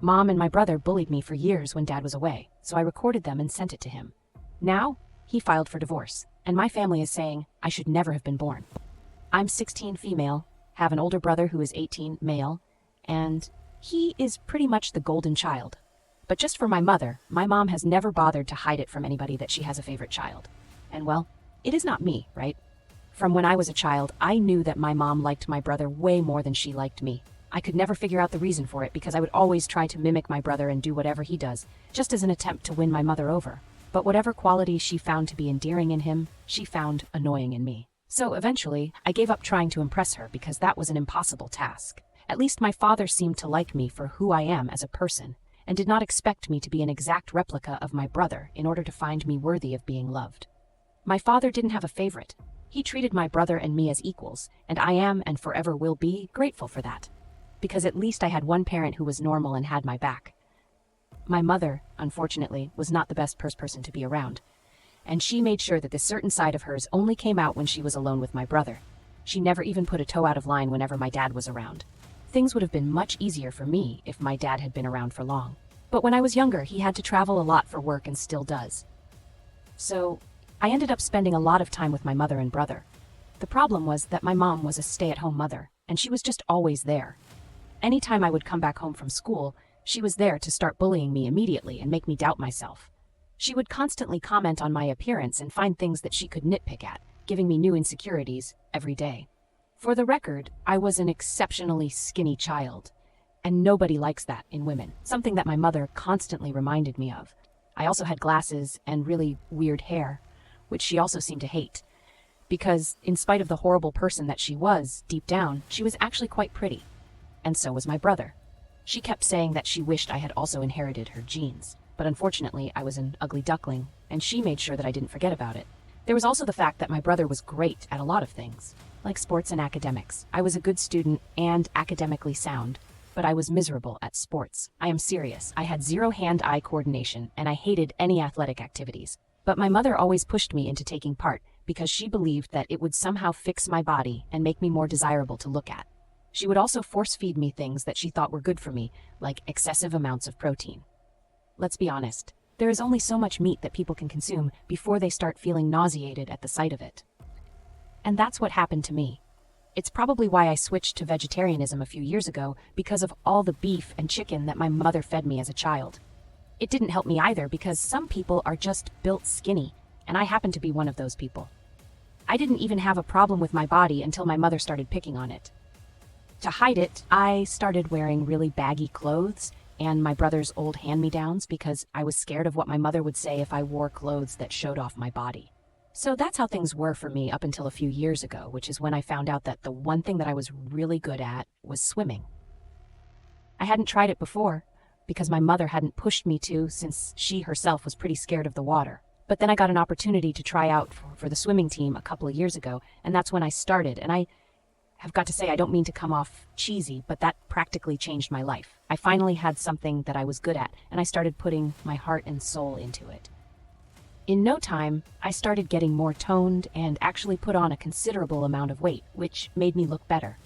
Mom and my brother bullied me for years when Dad was away, so I recorded them and sent it to him. Now, he filed for divorce, and my family is saying I should never have been born. I'm 16 female, have an older brother who is 18 male, and he is pretty much the golden child. But just for my mother, my mom has never bothered to hide it from anybody that she has a favorite child. And well, it is not me, right? From when I was a child, I knew that my mom liked my brother way more than she liked me. I could never figure out the reason for it because I would always try to mimic my brother and do whatever he does, just as an attempt to win my mother over. But whatever qualities she found to be endearing in him, she found annoying in me. So eventually, I gave up trying to impress her because that was an impossible task. At least my father seemed to like me for who I am as a person, and did not expect me to be an exact replica of my brother in order to find me worthy of being loved. My father didn't have a favorite. He treated my brother and me as equals, and I am and forever will be grateful for that. Because at least I had one parent who was normal and had my back. My mother, unfortunately, was not the best person to be around, and she made sure that this certain side of hers only came out when she was alone with my brother. She never even put a toe out of line whenever my dad was around. Things would have been much easier for me if my dad had been around for long. But when I was younger, he had to travel a lot for work and still does. So, I ended up spending a lot of time with my mother and brother. The problem was that my mom was a stay-at-home mother, and she was just always there. Anytime I would come back home from school, she was there to start bullying me immediately and make me doubt myself. She would constantly comment on my appearance and find things that she could nitpick at, giving me new insecurities every day. For the record, I was an exceptionally skinny child, and nobody likes that in women, something that my mother constantly reminded me of. I also had glasses and really weird hair, which she also seemed to hate, because in spite of the horrible person that she was, deep down, she was actually quite pretty. And so was my brother. She kept saying that she wished I had also inherited her genes, but unfortunately I was an ugly duckling, and she made sure that I didn't forget about it. There was also the fact that my brother was great at a lot of things, like sports and academics. I was a good student and academically sound, but I was miserable at sports. I am serious. I had zero hand-eye coordination, and I hated any athletic activities. But my mother always pushed me into taking part because she believed that it would somehow fix my body and make me more desirable to look at. She would also force-feed me things that she thought were good for me, like excessive amounts of protein. Let's be honest, there is only so much meat that people can consume before they start feeling nauseated at the sight of it. And that's what happened to me. It's probably why I switched to vegetarianism a few years ago, because of all the beef and chicken that my mother fed me as a child. It didn't help me either because some people are just built skinny, and I happen to be one of those people. I didn't even have a problem with my body until my mother started picking on it. To hide it, I started wearing really baggy clothes and my brother's old hand-me-downs because I was scared of what my mother would say if I wore clothes that showed off my body. So that's how things were for me up until a few years ago, which is when I found out that the one thing that I was really good at was swimming. I hadn't tried it before because my mother hadn't pushed me to, since she herself was pretty scared of the water. But then I got an opportunity to try out for the swimming team a couple of years ago, and that's when I started, and I have got to say, I don't mean to come off cheesy, but that practically changed my life. I finally had something that I was good at, and I started putting my heart and soul into it. In no time, I started getting more toned and actually put on a considerable amount of weight, which made me look better.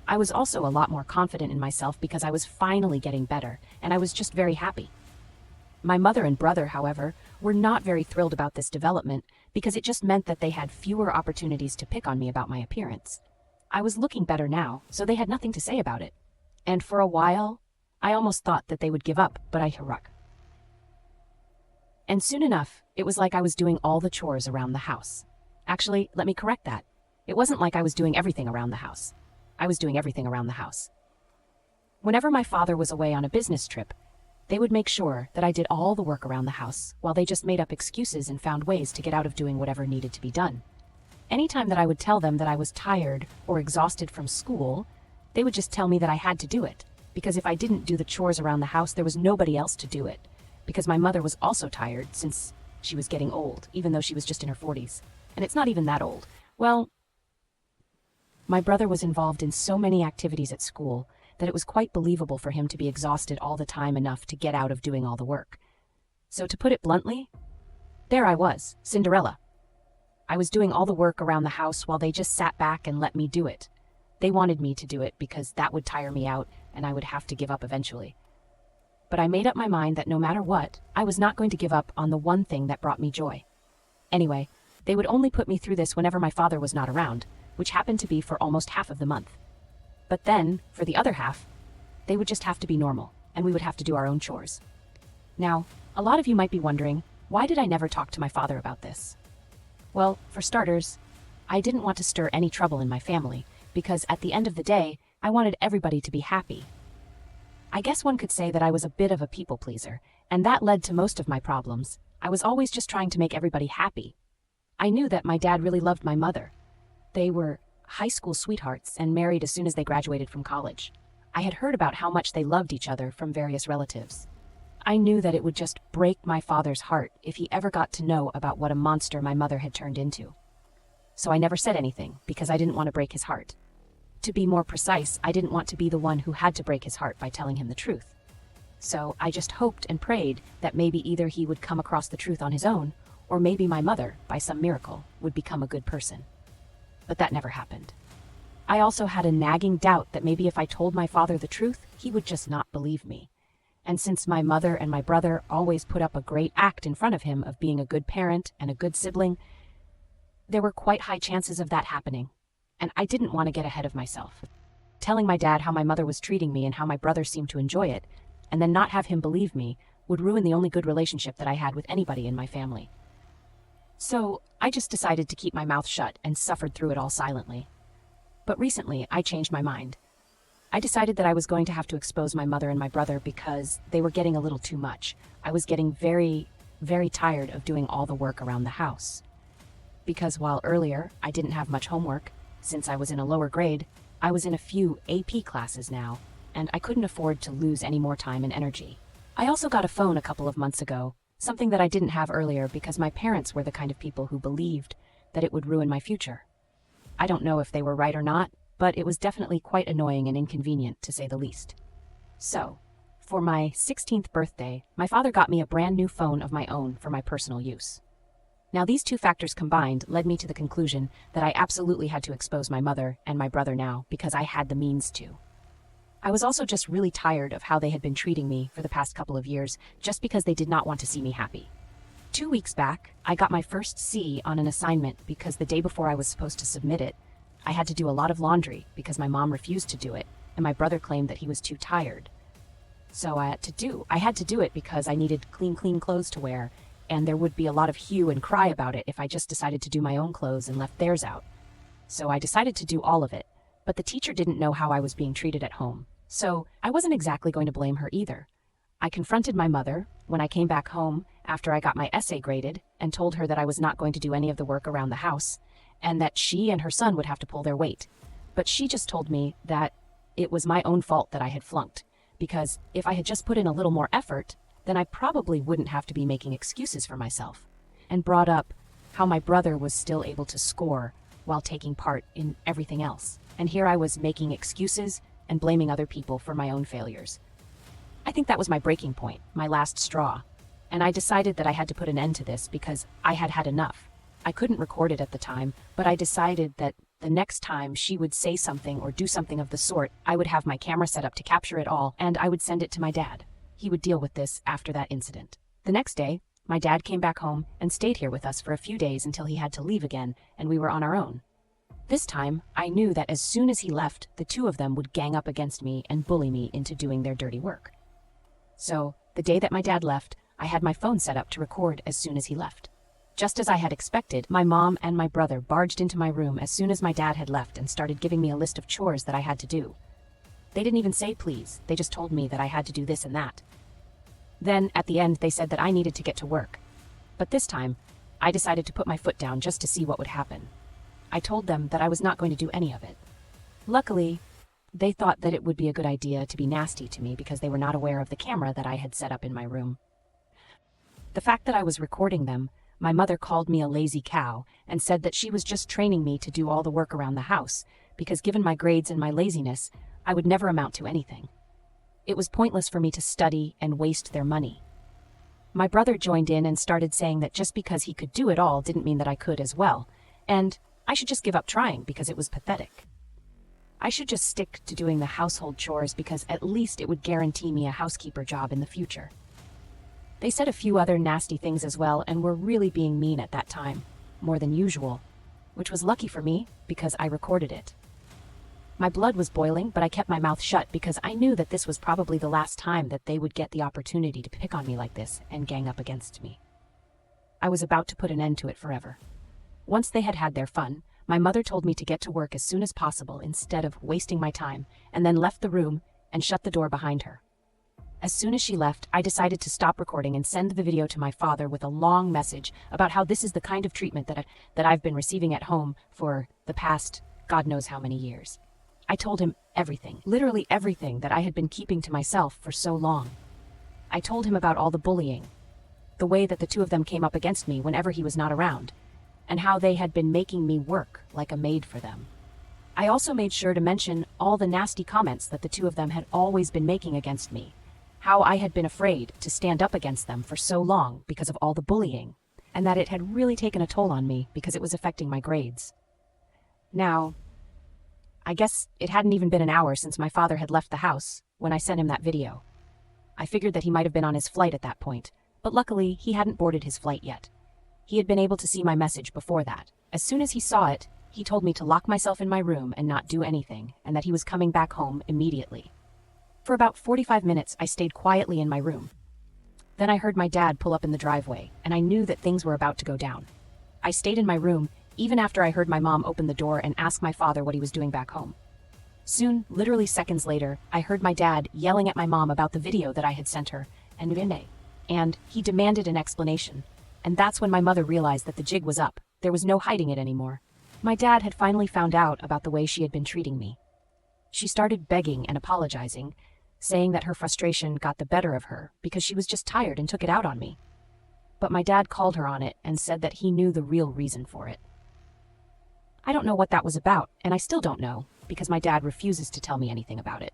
I was also a lot more confident in myself because I was finally getting better, and I was just very happy. My mother and brother, however, were not very thrilled about this development because it just meant that they had fewer opportunities to pick on me about my appearance. I was looking better now, so they had nothing to say about it. And for a while, I almost thought that they would give up, but I hurrah. And soon enough, it was like I was doing all the chores around the house. Actually, let me correct that. It wasn't like I was doing everything around the house. I was doing everything around the house. Whenever my father was away on a business trip, they would make sure that I did all the work around the house, while they just made up excuses and found ways to get out of doing whatever needed to be done. Anytime that I would tell them that I was tired or exhausted from school, they would just tell me that I had to do it, because if I didn't do the chores around the house, there was nobody else to do it, because my mother was also tired since she was getting old, even though she was just in her 40s. And it's not even that old. Well, my brother was involved in so many activities at school that it was quite believable for him to be exhausted all the time enough to get out of doing all the work. So to put it bluntly, there I was, Cinderella. I was doing all the work around the house while they just sat back and let me do it. They wanted me to do it because that would tire me out and I would have to give up eventually. but I made up my mind that no matter what, I was not going to give up on the one thing that brought me joy. Anyway, they would only put me through this whenever my father was not around, which happened to be for almost half of the month. But then, for the other half, they would just have to be normal, and we would have to do our own chores. Now, a lot of you might be wondering, why did I never talk to my father about this? Well, for starters, I didn't want to stir any trouble in my family, because at the end of the day, I wanted everybody to be happy. I guess one could say that I was a bit of a people pleaser, and that led to most of my problems. I was always just trying to make everybody happy. I knew that my dad really loved my mother. They were high school sweethearts and married as soon as they graduated from college. I had heard about how much they loved each other from various relatives. I knew that it would just break my father's heart if he ever got to know about what a monster my mother had turned into. So I never said anything because I didn't want to break his heart. To be more precise, I didn't want to be the one who had to break his heart by telling him the truth. So I just hoped and prayed that maybe either he would come across the truth on his own, or maybe my mother, by some miracle, would become a good person. But that never happened. I also had a nagging doubt that maybe if I told my father the truth, he would just not believe me. And since my mother and my brother always put up a great act in front of him of being a good parent and a good sibling, there were quite high chances of that happening. And I didn't want to get ahead of myself. Telling my dad how my mother was treating me and how my brother seemed to enjoy it, and then not have him believe me, would ruin the only good relationship that I had with anybody in my family. So I just decided to keep my mouth shut and suffered through it all silently. But recently, I changed my mind. I decided that I was going to have to expose my mother and my brother because they were getting a little too much. I was getting very, very tired of doing all the work around the house. Because while earlier I didn't have much homework, since I was in a lower grade, I was in a few AP classes now, and I couldn't afford to lose any more time and energy. I also got a phone a couple of months ago, something that I didn't have earlier because my parents were the kind of people who believed that it would ruin my future. I don't know if they were right or not, but it was definitely quite annoying and inconvenient, to say the least. So, for my 16th birthday, my father got me a brand new phone of my own for my personal use. Now, these two factors combined led me to the conclusion that I absolutely had to expose my mother and my brother now because I had the means to. I was also just really tired of how they had been treating me for the past couple of years just because they did not want to see me happy. 2 weeks back, I got my first C on an assignment because the day before I was supposed to submit it, I had to do a lot of laundry because my mom refused to do it, and my brother claimed that he was too tired. So I had to do it because I needed clean clothes to wear, and there would be a lot of hue and cry about it if I just decided to do my own clothes and left theirs out. So I decided to do all of it, but the teacher didn't know how I was being treated at home, so I wasn't exactly going to blame her either. I confronted my mother when I came back home after I got my essay graded and told her that I was not going to do any of the work around the house, and that she and her son would have to pull their weight. But she just told me that it was my own fault that I had flunked, because if I had just put in a little more effort, then I probably wouldn't have to be making excuses for myself, and brought up how my brother was still able to score while taking part in everything else. And here I was making excuses and blaming other people for my own failures. I think that was my breaking point, my last straw, and I decided that I had to put an end to this because I had had enough. I couldn't record it at the time, but I decided that the next time she would say something or do something of the sort, I would have my camera set up to capture it all, and I would send it to my dad. He would deal with this after that incident. The next day, my dad came back home and stayed here with us for a few days until he had to leave again, and we were on our own. This time, I knew that as soon as he left, the two of them would gang up against me and bully me into doing their dirty work. So, the day that my dad left, I had my phone set up to record as soon as he left. Just as I had expected, my mom and my brother barged into my room as soon as my dad had left and started giving me a list of chores that I had to do. They didn't even say please, they just told me that I had to do this and that. Then, at the end, they said that I needed to get to work. But this time, I decided to put my foot down just to see what would happen. I told them that I was not going to do any of it. Luckily, they thought that it would be a good idea to be nasty to me because they were not aware of the camera that I had set up in my room. The fact that I was recording them, my mother called me a lazy cow and said that she was just training me to do all the work around the house because given my grades and my laziness, I would never amount to anything. It was pointless for me to study and waste their money. My brother joined in and started saying that just because he could do it all didn't mean that I could as well, and I should just give up trying because it was pathetic. I should just stick to doing the household chores because at least it would guarantee me a housekeeper job in the future. They said a few other nasty things as well and were really being mean at that time, more than usual, which was lucky for me because I recorded it. My blood was boiling, but I kept my mouth shut because I knew that this was probably the last time that they would get the opportunity to pick on me like this and gang up against me. I was about to put an end to it forever. Once they had had their fun, my mother told me to get to work as soon as possible instead of wasting my time, and then left the room and shut the door behind her. As soon as she left, I decided to stop recording and send the video to my father with a long message about how this is the kind of treatment that I've been receiving at home for the past God knows how many years. I told him everything, literally everything that I had been keeping to myself for so long. I told him about all the bullying, the way that the two of them came up against me whenever he was not around, and how they had been making me work like a maid for them. I also made sure to mention all the nasty comments that the two of them had always been making against me, how I had been afraid to stand up against them for so long because of all the bullying, and that it had really taken a toll on me because it was affecting my grades. Now, I guess it hadn't even been an hour since my father had left the house when I sent him that video. I figured that he might have been on his flight at that point, but luckily he hadn't boarded his flight yet. He had been able to see my message before that. As soon as he saw it, he told me to lock myself in my room and not do anything, and that he was coming back home immediately. For about 45 minutes, I stayed quietly in my room. Then I heard my dad pull up in the driveway, and I knew that things were about to go down. I stayed in my room, even after I heard my mom open the door and ask my father what he was doing back home. Soon, literally seconds later, I heard my dad yelling at my mom about the video that I had sent her, and he demanded an explanation. And that's when my mother realized that the jig was up. There was no hiding it anymore. My dad had finally found out about the way she had been treating me. She started begging and apologizing, saying that her frustration got the better of her because she was just tired and took it out on me. But my dad called her on it and said that he knew the real reason for it. I don't know what that was about, and I still don't know, because my dad refuses to tell me anything about it.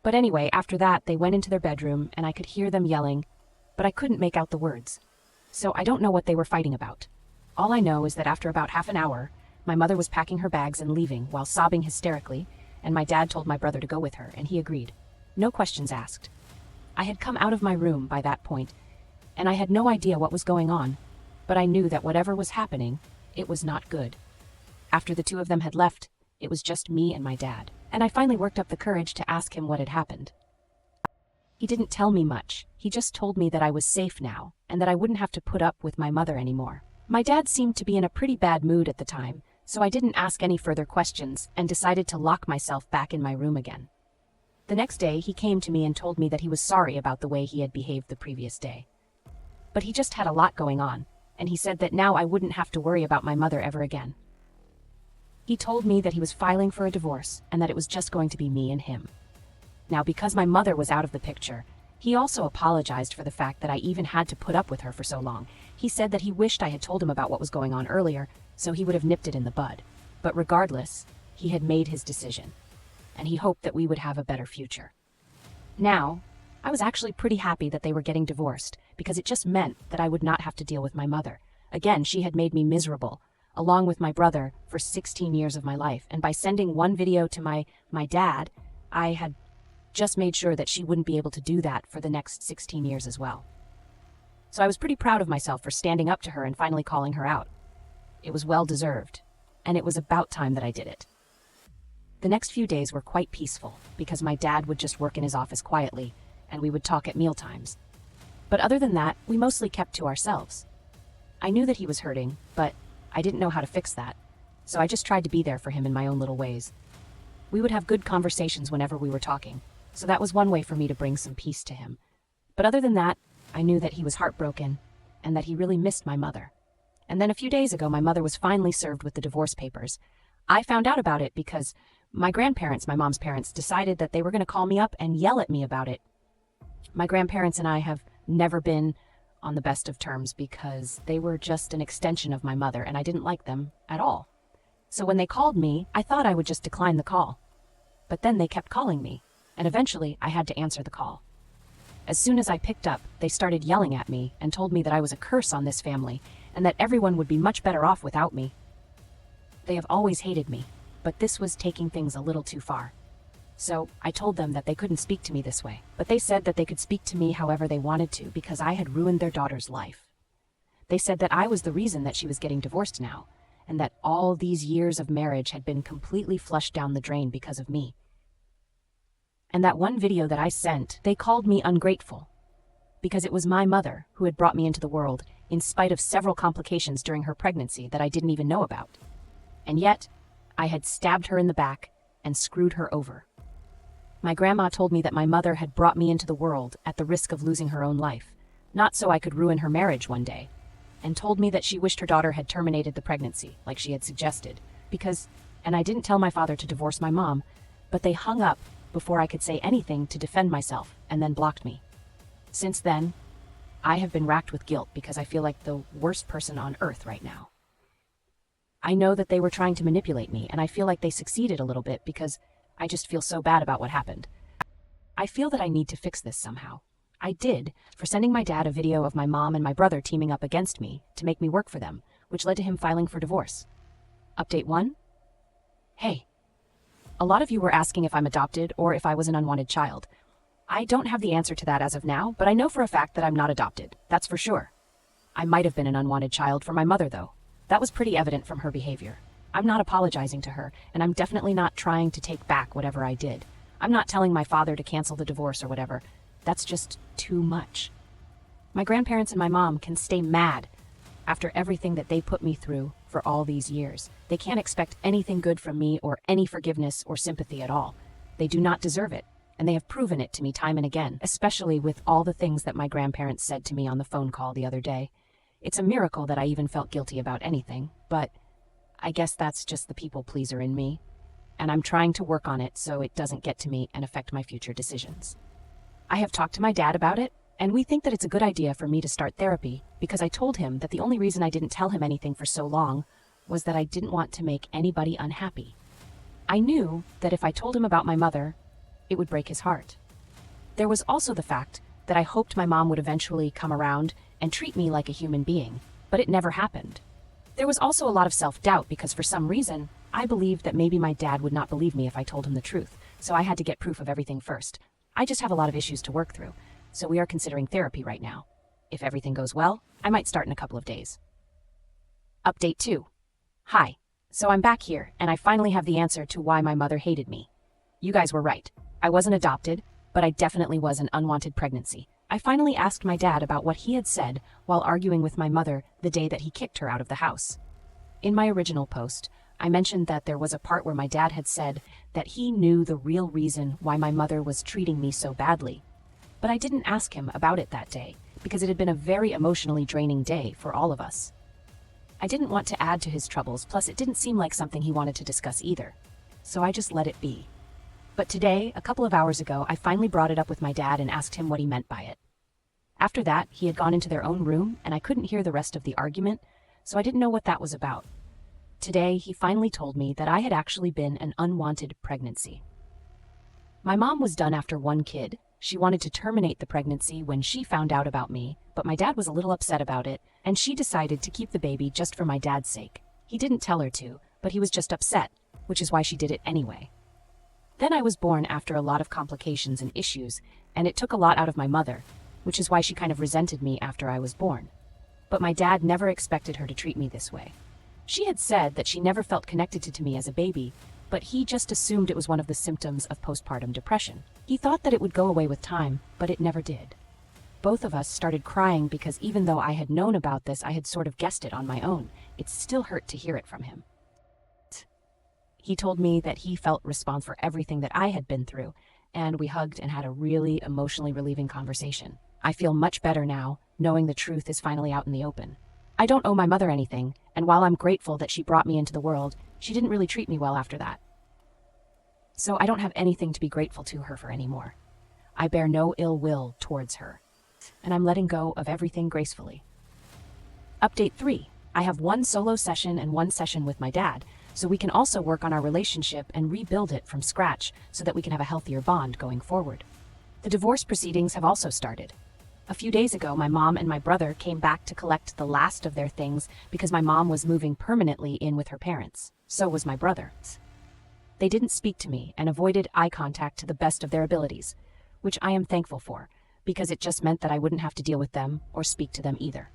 But anyway, after that, they went into their bedroom, and I could hear them yelling, but I couldn't make out the words. So I don't know what they were fighting about. All I know is that after about half an hour, my mother was packing her bags and leaving while sobbing hysterically, and my dad told my brother to go with her, and he agreed. No questions asked. I had come out of my room by that point, and I had no idea what was going on, but I knew that whatever was happening, it was not good. After the two of them had left, it was just me and my dad, and I finally worked up the courage to ask him what had happened. He didn't tell me much. He just told me that I was safe now, and that I wouldn't have to put up with my mother anymore. My dad seemed to be in a pretty bad mood at the time, so I didn't ask any further questions and decided to lock myself back in my room again. The next day, he came to me and told me that he was sorry about the way he had behaved the previous day. But he just had a lot going on, and he said that now I wouldn't have to worry about my mother ever again. He told me that he was filing for a divorce and that it was just going to be me and him. Now, because my mother was out of the picture, he also apologized for the fact that I even had to put up with her for so long. He said that he wished I had told him about what was going on earlier, so he would have nipped it in the bud. But regardless, he had made his decision, and he hoped that we would have a better future. Now, I was actually pretty happy that they were getting divorced, because it just meant that I would not have to deal with my mother. Again, she had made me miserable, along with my brother, for 16 years of my life, and by sending one video to my dad, I had just made sure that she wouldn't be able to do that for the next 16 years as well. So I was pretty proud of myself for standing up to her and finally calling her out. It was well deserved, and it was about time that I did it. The next few days were quite peaceful, because my dad would just work in his office quietly, and we would talk at mealtimes. But other than that, we mostly kept to ourselves. I knew that he was hurting, but I didn't know how to fix that, so I just tried to be there for him in my own little ways. We would have good conversations whenever we were talking, so that was one way for me to bring some peace to him. But other than that, I knew that he was heartbroken, and that he really missed my mother. And then a few days ago, my mother was finally served with the divorce papers. I found out about it because my grandparents, my mom's parents, decided that they were going to call me up and yell at me about it. My grandparents and I have never been on the best of terms because they were just an extension of my mother, and I didn't like them at all. So when they called me, I thought I would just decline the call. But then they kept calling me, and eventually I had to answer the call. As soon as I picked up, they started yelling at me and told me that I was a curse on this family and that everyone would be much better off without me. They have always hated me, but this was taking things a little too far. So I told them that they couldn't speak to me this way, but they said that they could speak to me however they wanted to because I had ruined their daughter's life. They said that I was the reason that she was getting divorced now, and that all these years of marriage had been completely flushed down the drain because of me. And that one video that I sent, they called me ungrateful, because it was my mother who had brought me into the world in spite of several complications during her pregnancy that I didn't even know about. And yet, I had stabbed her in the back and screwed her over. My grandma told me that my mother had brought me into the world at the risk of losing her own life, not so I could ruin her marriage one day, and told me that she wished her daughter had terminated the pregnancy, like she had suggested, because, and I didn't tell my father to divorce my mom, but they hung up before I could say anything to defend myself and then blocked me. Since then, I have been racked with guilt because I feel like the worst person on earth right now. I know that they were trying to manipulate me, and I feel like they succeeded a little bit because I just feel so bad about what happened. I feel that I need to fix this somehow. I did, for sending my dad a video of my mom and my brother teaming up against me to make me work for them, which led to him filing for divorce. Update 1? Hey. A lot of you were asking if I'm adopted or if I was an unwanted child. I don't have the answer to that as of now, but I know for a fact that I'm not adopted. That's for sure. I might have been an unwanted child for my mother, though. That was pretty evident from her behavior. I'm not apologizing to her, and I'm definitely not trying to take back whatever I did. I'm not telling my father to cancel the divorce or whatever. That's just too much. My grandparents and my mom can stay mad after everything that they put me through for all these years. They can't expect anything good from me or any forgiveness or sympathy at all. They do not deserve it, and they have proven it to me time and again, especially with all the things that my grandparents said to me on the phone call the other day. It's a miracle that I even felt guilty about anything, but I guess that's just the people pleaser in me, and I'm trying to work on it so it doesn't get to me and affect my future decisions. I have talked to my dad about it, and we think that it's a good idea for me to start therapy because I told him that the only reason I didn't tell him anything for so long was that I didn't want to make anybody unhappy. I knew that if I told him about my mother, it would break his heart. There was also the fact that I hoped my mom would eventually come around and treat me like a human being, but it never happened. There was also a lot of self-doubt because for some reason, I believed that maybe my dad would not believe me if I told him the truth, so I had to get proof of everything first. I just have a lot of issues to work through, so we are considering therapy right now. If everything goes well, I might start in a couple of days. Update 2. Hi. So I'm back here, and I finally have the answer to why my mother hated me. You guys were right. I wasn't adopted, but I definitely was an unwanted pregnancy. I finally asked my dad about what he had said while arguing with my mother the day that he kicked her out of the house. In my original post, I mentioned that there was a part where my dad had said that he knew the real reason why my mother was treating me so badly. But I didn't ask him about it that day because it had been a very emotionally draining day for all of us. I didn't want to add to his troubles, plus it didn't seem like something he wanted to discuss either. So I just let it be. But today, a couple of hours ago, I finally brought it up with my dad and asked him what he meant by it. After that, he had gone into their own room and I couldn't hear the rest of the argument, so I didn't know what that was about. Today, he finally told me that I had actually been an unwanted pregnancy. My mom was done after one kid. She wanted to terminate the pregnancy when she found out about me, but my dad was a little upset about it, and she decided to keep the baby just for my dad's sake. He didn't tell her to, but he was just upset, which is why she did it anyway. Then I was born after a lot of complications and issues, and it took a lot out of my mother, which is why she kind of resented me after I was born. But my dad never expected her to treat me this way. She had said that she never felt connected to me as a baby, but he just assumed it was one of the symptoms of postpartum depression. He thought that it would go away with time, but it never did. Both of us started crying because even though I had known about this, I had sort of guessed it on my own. It still hurt to hear it from him. He told me that he felt responsible for everything that I had been through, and we hugged and had a really emotionally relieving conversation. I feel much better now, knowing the truth is finally out in the open. I don't owe my mother anything, and while I'm grateful that she brought me into the world, she didn't really treat me well after that. So I don't have anything to be grateful to her for anymore. I bear no ill will towards her, and I'm letting go of everything gracefully. Update 3. I have one solo session and one session with my dad, so we can also work on our relationship and rebuild it from scratch so that we can have a healthier bond going forward. The divorce proceedings have also started. A few days ago, my mom and my brother came back to collect the last of their things because my mom was moving permanently in with her parents. So was my brother. They didn't speak to me and avoided eye contact to the best of their abilities, which I am thankful for, because it just meant that I wouldn't have to deal with them or speak to them either.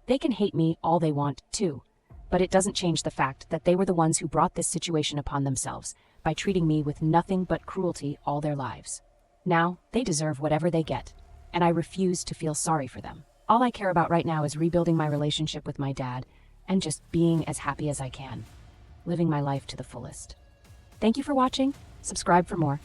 They can hate me all they want, too, but it doesn't change the fact that they were the ones who brought this situation upon themselves by treating me with nothing but cruelty all their lives. Now, they deserve whatever they get, and I refuse to feel sorry for them. All I care about right now is rebuilding my relationship with my dad and just being as happy as I can, living my life to the fullest. Thank you for watching. Subscribe for more.